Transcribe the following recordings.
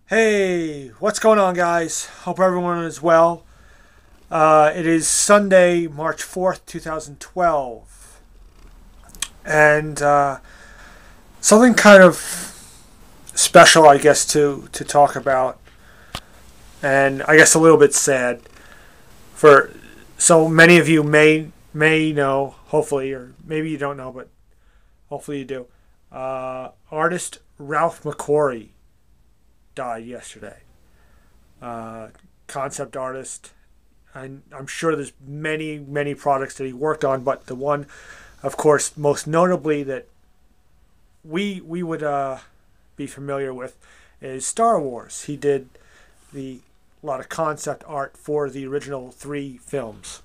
Hey, what's going on, guys? Hope everyone is well. It is Sunday, March 4th, 2012. And something kind of special, I guess, to talk about. And I guess a little bit sad. For so many of you may know, hopefully, or maybe you don't know, but hopefully you do. Artist Ralph McQUARRIE died yesterday. Concept artist. I'm sure there's many products that he worked on, but the one, of course, most notably that we would be familiar with is Star Wars. He did a lot of concept art for the original 3 films.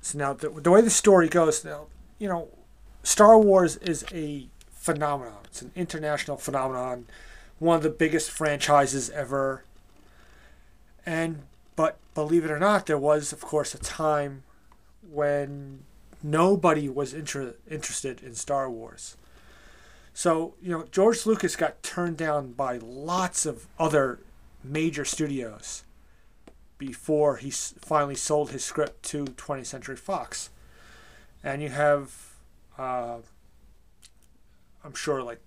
So now the way the story goes, now, Star Wars is a phenomenon. It's an international phenomenon, one of the biggest franchises ever. But believe it or not, there was, of course, a time when nobody was interested in Star Wars. So, George Lucas got turned down by lots of other major studios before he finally sold his script to 20th Century Fox. And you have, I'm sure, like,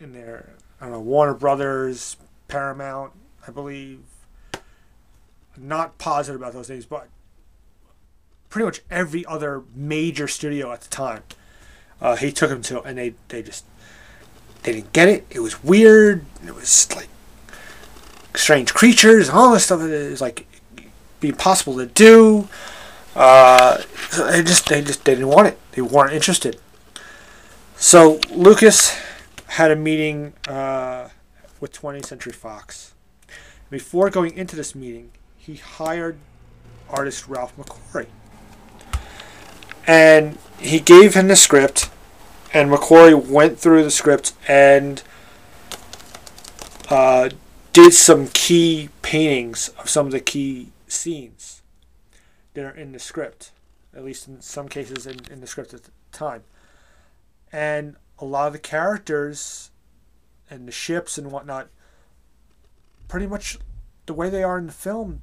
in there, I don't know, Warner Brothers, Paramount, I believe. I'm not positive about those names, but pretty much every other major studio at the time, he took them to, and they didn't get it. It was weird. It was like strange creatures and all this stuff. It was like be impossible to do. So they didn't want it. They weren't interested. So Lucas had a meeting with 20th Century Fox. Before going into this meeting, he hired artist Ralph McQUARRIE. And he gave him the script, and McQUARRIE went through the script and did some key paintings of some of the key scenes that are in the script, at least in some cases in the script at the time. And a lot of the characters and the ships and whatnot, pretty much the way they are in the film,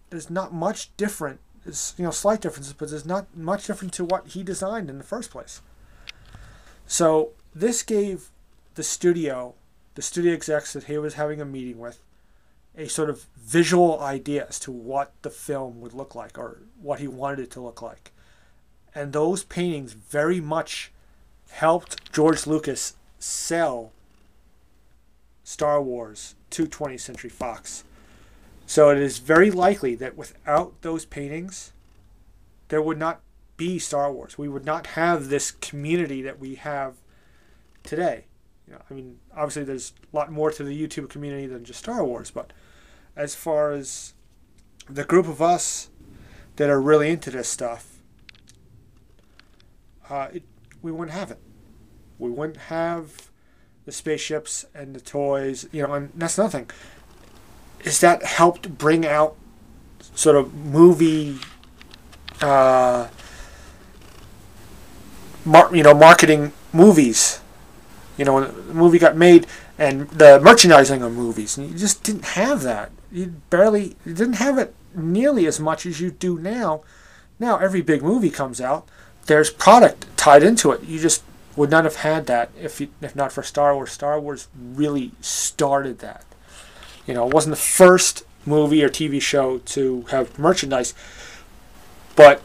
there's not much different. There's, slight differences, but there's not much different to what he designed in the first place. So this gave the studio execs that he was having a meeting with, a sort of visual idea as to what the film would look like, or what he wanted it to look like. And those paintings very much helped George Lucas sell Star Wars to 20th Century Fox. So it is very likely that without those paintings, there would not be Star Wars. We would not have this community that we have today. Obviously there's a lot more to the YouTube community than just Star Wars, but as far as the group of us that are really into this stuff, we wouldn't have it. We wouldn't have the spaceships and the toys, and that's nothing. Is that helped bring out sort of movie, marketing movies. When the movie got made, and the merchandising of movies, and you just didn't have that. You didn't have it nearly as much as you do now. Now every big movie comes out, there's product tied into it. You just would not have had that if not for Star Wars. Star Wars really started that. It wasn't the first movie or TV show to have merchandise, but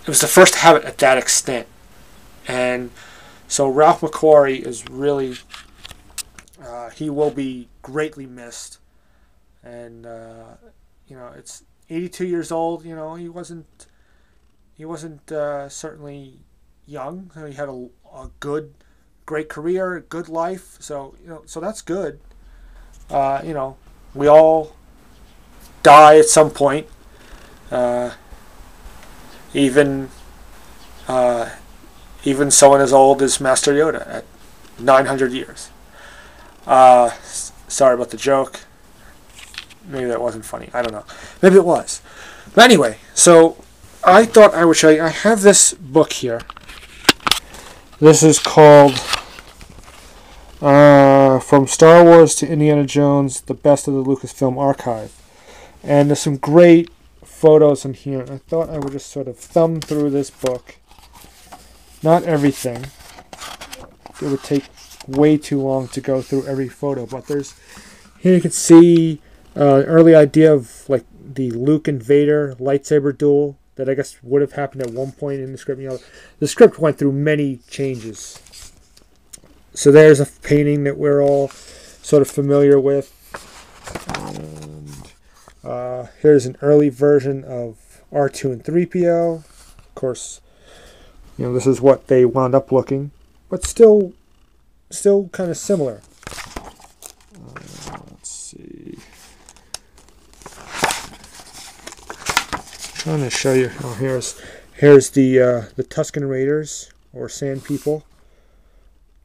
it was the first to have it at that extent. And so Ralph McQUARRIE is really, he will be greatly missed. And, it's 82 years old. He wasn't certainly young. He had a great career, a good life. So, so that's good. We all die at some point. Even someone as old as Master Yoda at 900 years. Sorry about the joke. Maybe that wasn't funny. I don't know. Maybe it was. But anyway, so I thought I would show you. I have this book here. This is called From Star Wars to Indiana Jones, the best of the Lucasfilm archive. And there's some great photos in here. I thought I would just sort of thumb through this book. Not everything. It would take way too long to go through every photo, but there's here you can see an early idea of like the Luke and Vader lightsaber duel that I guess would have happened at one point in the script. You know, the script went through many changes. So there's a painting that we're all sort of familiar with. And here's an early version of R2 and 3PO. Of course, you know, this is what they wound up looking, but still kind of similar. Let's see. I'm trying to show you. Oh, here's the Tusken Raiders or Sand People.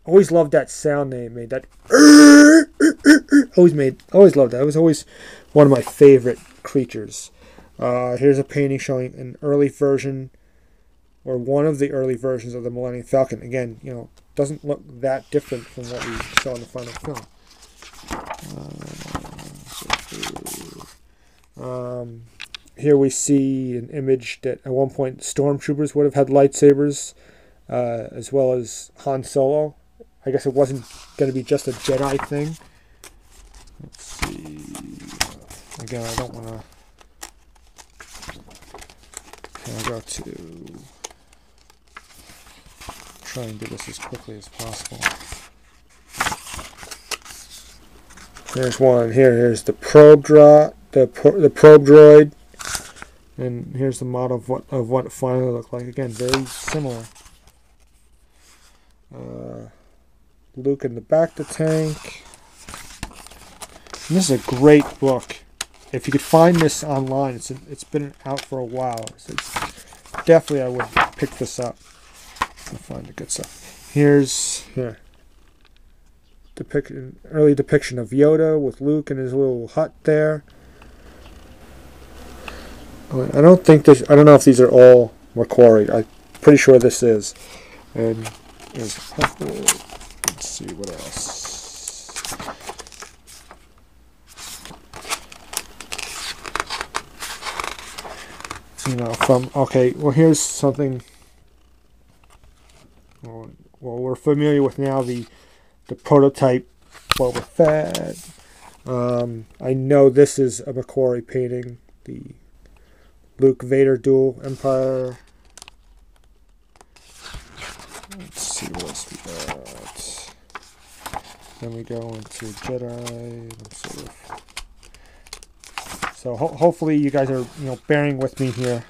Always loved that sound they made. That always loved that. It was always one of my favorite creatures. Here's a painting showing an early version, or one of the early versions of the Millennium Falcon. Again, you know, doesn't look that different from what we saw in the final film. Here we see an image that at one point stormtroopers would have had lightsabers, as well as Han Solo. I guess it wasn't going to be just a Jedi thing. Let's see. Again, I don't want to go to try and do this as quickly as possible. There's one here. Here's the probe the probe droid, and here's the model of what it finally looked like. Again, very similar. Luke in the back of the tank. And this is a great book. If you could find this online, it's been out for a while. So definitely, I would pick this up and find the good stuff. Here's early depiction of Yoda with Luke in his little hut there. I don't know if these are all McQUARRIE. I'm pretty sure this is. And let's see what else. You know, well, here's something. Well, we're familiar with now the prototype Boba Fett. I know this is a McQUARRIE painting. The Luke Vader duel Empire. Let's see what else we got. Then we go into Jedi. So hopefully you guys are bearing with me here.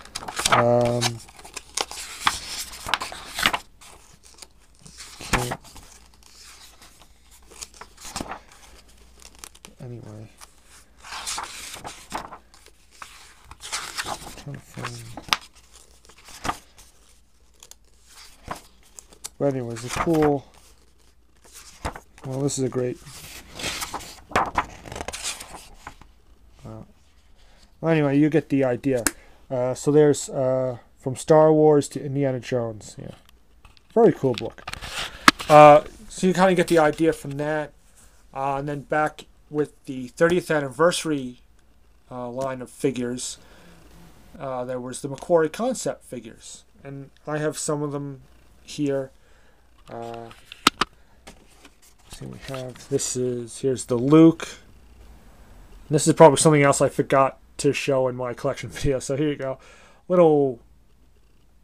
Anyway, I'm trying to find. But anyways, it's cool. Well, this is a great. Well, anyway, you get the idea. So there's From Star Wars to Indiana Jones. Yeah, very cool book. So you kind of get the idea from that, and then back with the 30th anniversary line of figures, there was the McQUARRIE concept figures, and I have some of them here. See, we have here's the Luke. This is probably something else I forgot to show in my collection video. So here you go, little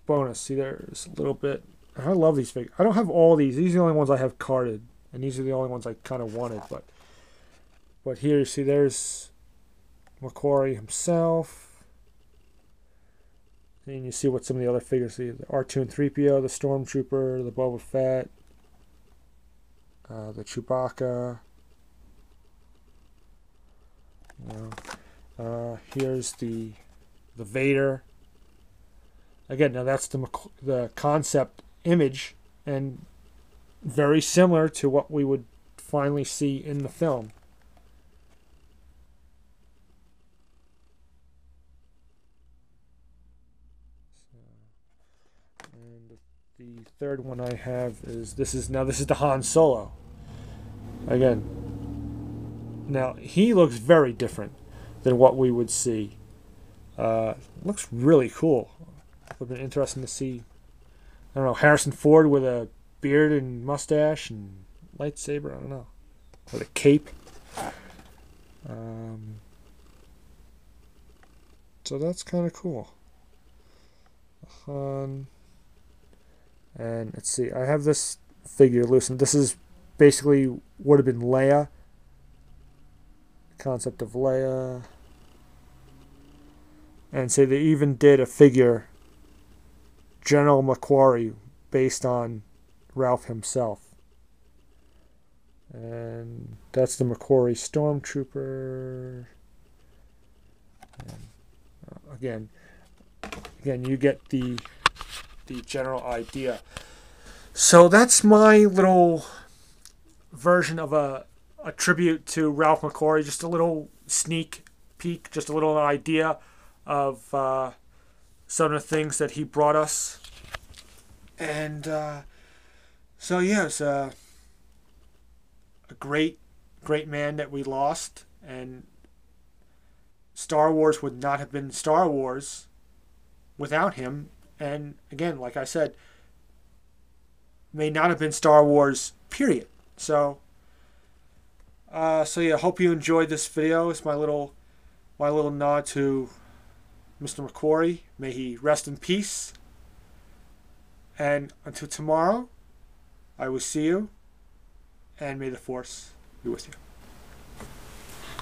bonus. See, there's a little bit. I love these figures. I don't have all these. These are the only ones I have carded, and these are the only ones I kind of wanted. But here you see there's McQUARRIE himself. And you see what some of the other figures see: the R2 and 3PO, the Stormtrooper, the Boba Fett, the Chewbacca. Here's the Vader. Again, now that's the concept image, and very similar to what we would finally see in the film. And the third one I have is this is the Han Solo. Again, Now, he looks very different than what we would see. Looks really cool. It would have been interesting to see, I don't know, Harrison Ford with a beard and mustache and lightsaber, I don't know, with a cape. So that's kind of cool. And let's see, I have this figure loose, and this is basically would have been Leia. Concept of Leia. And say they even did a figure, General McQUARRIE, based on Ralph himself. And that's the McQUARRIE Stormtrooper. And, again, you get the general idea. So that's my little version of a tribute to Ralph McQUARRIE. Just a little sneak peek, just a little idea of some of the things that he brought us. And so yeah, it's a great man that we lost, and Star Wars would not have been Star Wars without him. And again, like I said, may not have been Star Wars, period. So yeah, hope you enjoyed this video. It's my little nod to Mr. McQUARRIE. May he rest in peace. And until tomorrow, I will see you, and may the Force be with you.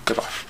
Goodbye.